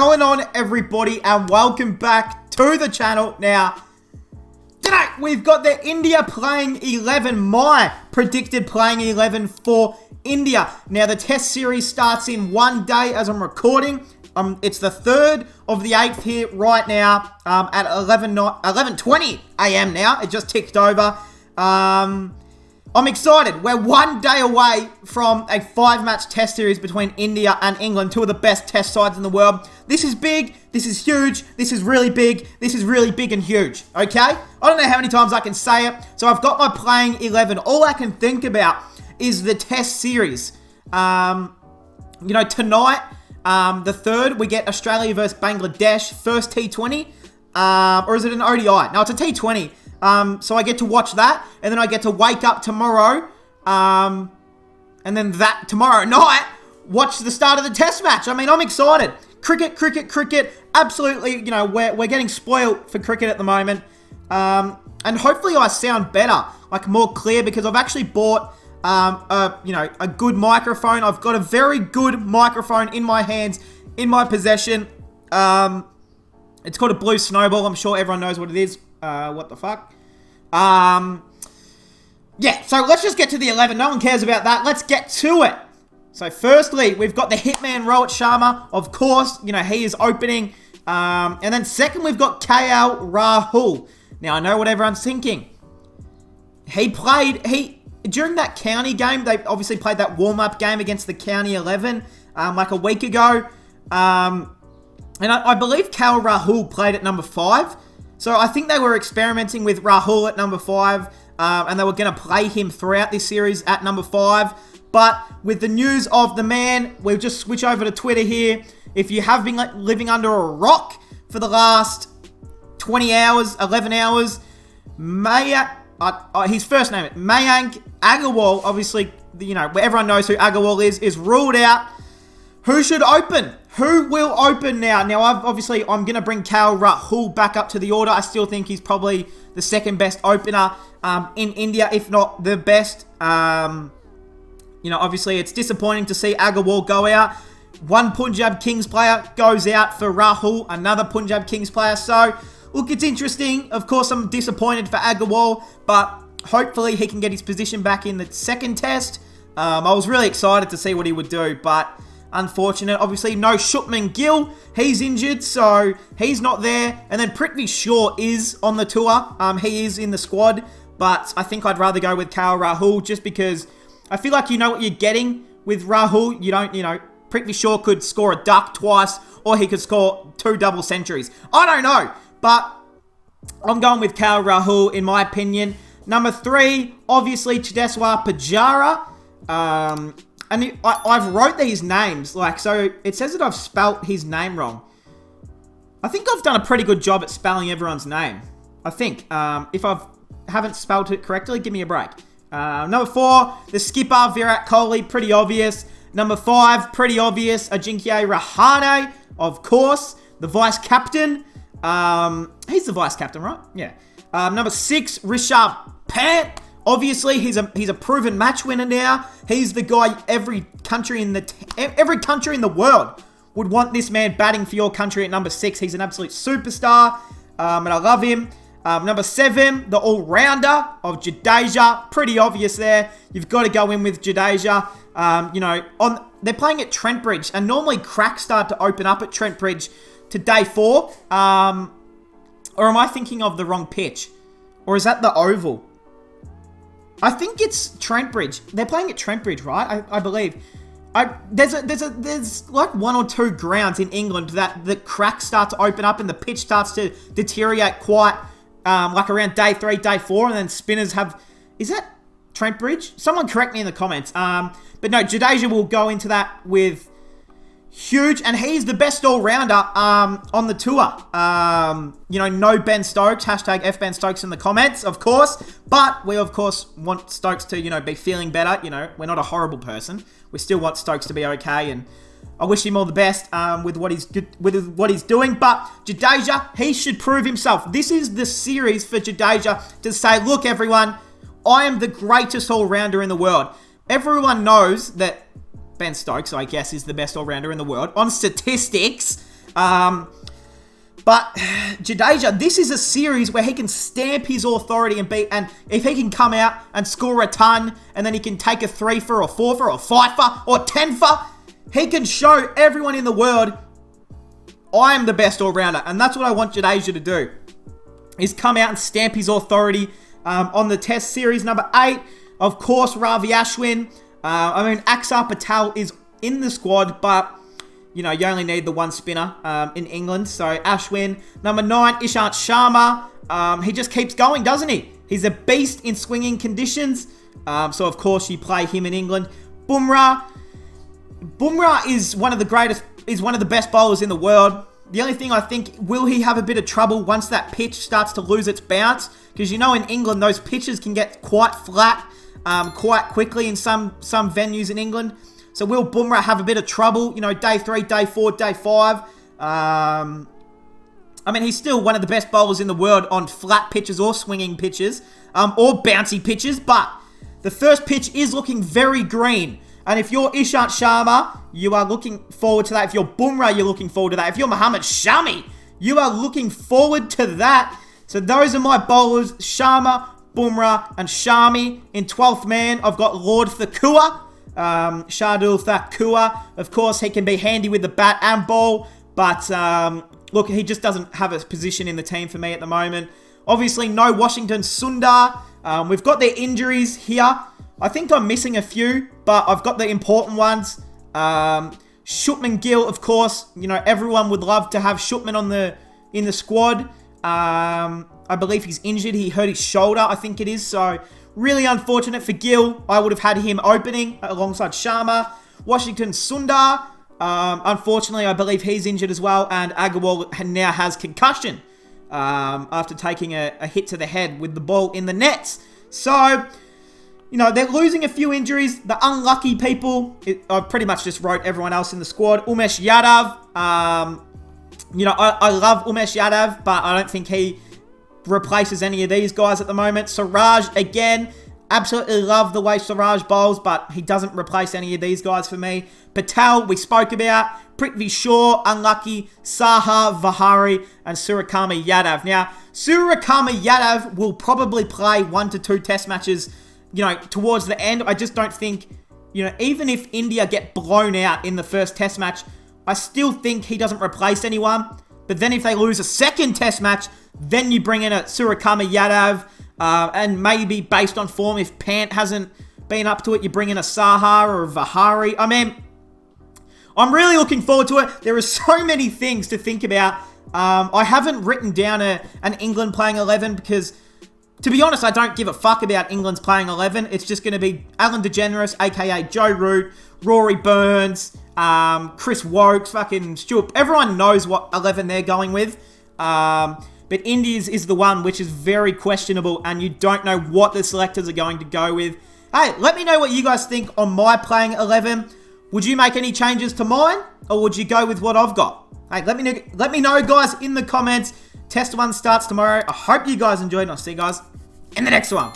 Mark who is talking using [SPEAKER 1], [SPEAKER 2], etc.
[SPEAKER 1] going on, everybody, and welcome back to the channel. Now, today we've got the India playing 11, my predicted playing 11 for India. Now, the test series starts in 1 day as I'm recording. It's the 3rd of the 8th here right now at 11:20 a.m. now. It just ticked over. I'm excited. We're 1 day away from a 5-match test series between India and England, two of the best test sides in the world. This is big. This is huge. This is really big. This is really big and huge, okay? I don't know how many times I can say it. So I've got my playing 11. All I can think about is the test series. Tonight, the 3rd, we get Australia versus Bangladesh, first T20. Or is it an ODI? No, it's a T20. So I get to watch that, and then I get to wake up tomorrow, and then tomorrow night, watch the start of the test match. I mean, I'm excited. Cricket. Absolutely, we're getting spoiled for cricket at the moment. And hopefully I sound better, like more clear, because I've actually bought, a good microphone. I've got a very good microphone in my hands, in my possession. It's called a Blue Snowball. I'm sure everyone knows what it is. What the fuck? Yeah, so let's just get to the 11. No one cares about that. Let's get to it. So firstly, we've got the Hitman Rohit Sharma. Of course, he is opening. And then second, we've got KL Rahul. Now, I know what everyone's thinking. During that county game, they obviously played that warm-up game against the county 11, like a week ago. And I believe KL Rahul played at number 5. So I think they were experimenting with Rahul at number 5, and they were going to play him throughout this series at number 5. But with the news of the man, we'll just switch over to Twitter here. If you have been living under a rock for the last 20 hours, 11 hours, his first name, Mayank Agarwal, obviously, everyone knows who Agarwal is ruled out. Who should open? Who will open now? Now, I'm going to bring KL Rahul back up to the order. I still think he's probably the second best opener in India, if not the best. Obviously, it's disappointing to see Agarwal go out. One Punjab Kings player goes out for Rahul, another Punjab Kings player. So, look, it's interesting. Of course, I'm disappointed for Agarwal, but hopefully he can get his position back in the second test. I was really excited to see what he would do, but unfortunate. Obviously, no Shubman Gill. He's injured, so he's not there. And then Prithvi Shaw is on the tour. He is in the squad, but I think I'd rather go with KL Rahul just because I feel like you know what you're getting with Rahul. You don't, Prithvi Shaw could score a duck twice, or he could score 2 double centuries. I don't know, but I'm going with KL Rahul in my opinion. Number 3, obviously, Chideswa Pujara. And I've wrote these names, so it says that I've spelt his name wrong. I think I've done a pretty good job at spelling everyone's name. I think. If I haven't spelled it correctly, give me a break. Number 4, the skipper, Virat Kohli, pretty obvious. Number 5, pretty obvious, Ajinkya Rahane, of course. The vice captain. He's the vice captain, right? Yeah. Number 6, Rishabh Pant. Obviously, he's a proven match winner now. He's the guy every country in the world would want this man batting for your country at number 6. He's an absolute superstar, and I love him. Number 7, the all-rounder of Jadeja. Pretty obvious there. You've got to go in with Jadeja. They're playing at Trent Bridge, and normally cracks start to open up at Trent Bridge to day 4. Or am I thinking of the wrong pitch? Or is that the Oval? I think it's Trent Bridge. They're playing at Trent Bridge, right? I believe. There's like 1 or 2 grounds in England that the cracks start to open up and the pitch starts to deteriorate quite like around day 3, day 4, and then spinners have. Is that Trent Bridge? Someone correct me in the comments. But no, Jadeja will go into that with huge, and he's the best all-rounder on the tour. No Ben Stokes, hashtag FBen Stokes in the comments, of course, but we, of course, want Stokes to, be feeling better. We're not a horrible person. We still want Stokes to be okay, and I wish him all the best with what he's doing, but Jadeja, he should prove himself. This is the series for Jadeja to say, look, everyone, I am the greatest all-rounder in the world. Everyone knows that Ben Stokes, I guess, is the best all-rounder in the world on statistics. But Jadeja, this is a series where he can stamp his authority and if he can come out and score a ton, and then he can take a 3-fer or 4-fer or 5-fer or 10-fer, he can show everyone in the world, I am the best all-rounder. And that's what I want Jadeja to do, is come out and stamp his authority on the test series. Number 8, of course, Ravi Ashwin. Axar Patel is in the squad, but you know, you only need the one spinner in England. So, Ashwin. Number 9, Ishant Sharma. He just keeps going, doesn't he? He's a beast in swinging conditions. So, of course, you play him in England. Bumrah. Bumrah is one of the best bowlers in the world. The only thing I think, will he have a bit of trouble once that pitch starts to lose its bounce? Because, you know, in England, those pitches can get quite flat quite quickly in some venues in England. So will Bumrah have a bit of trouble, you know, day 3, day 4, day 5? He's still one of the best bowlers in the world on flat pitches or swinging pitches, or bouncy pitches, but the first pitch is looking very green. And if you're Ishant Sharma, you are looking forward to that. If you're Bumrah, you're looking forward to that. If you're Mohammad Shami, you are looking forward to that. So those are my bowlers, Sharma, Bumrah, and Shami. In 12th man, I've got Lord Thakua. Shardul Thakur, of course, he can be handy with the bat and ball, but look, he just doesn't have a position in the team for me at the moment. Obviously, no Washington Sundar. We've got their injuries here. I think I'm missing a few, but I've got the important ones. Shupman Gill, of course, you know, everyone would love to have Shupman in the squad. I believe he's injured. He hurt his shoulder, I think it is, so really unfortunate for Gill. I would have had him opening alongside Sharma. Washington Sundar. Unfortunately, I believe he's injured as well. And Agarwal now has concussion after taking a hit to the head with the ball in the nets. So, you know, they're losing a few injuries. The unlucky people, I pretty much just wrote everyone else in the squad. Umesh Yadav. I love Umesh Yadav, but I don't think he replaces any of these guys at the moment. Siraj, again, absolutely love the way Siraj bowls, but he doesn't replace any of these guys for me. Patel, we spoke about. Prithvi Shaw, unlucky. Saha, Vihari, and Suryakumar Yadav. Now, Suryakumar Yadav will probably play 1 to 2 test matches, you know, towards the end. I just don't think, you know, even if India get blown out in the first test match, I still think he doesn't replace anyone. But then if they lose a second test match, then you bring in a Suryakumar Yadav, and maybe based on form, if Pant hasn't been up to it, you bring in a Saha or a Vihari. I mean, I'm really looking forward to it. There are so many things to think about. I haven't written down an England playing 11 because, to be honest, I don't give a fuck about England's playing 11. It's just going to be Alan DeGeneres, a.k.a. Joe Root, Rory Burns, Chris Wokes, fucking Stuart. Everyone knows what 11 they're going with. But India's is the one which is very questionable, and you don't know what the selectors are going to go with. Hey, let me know what you guys think on my playing 11. Would you make any changes to mine, or would you go with what I've got? Hey, let me know, guys, in the comments. Test 1 starts tomorrow. I hope you guys enjoyed, and I'll see you guys in the next one.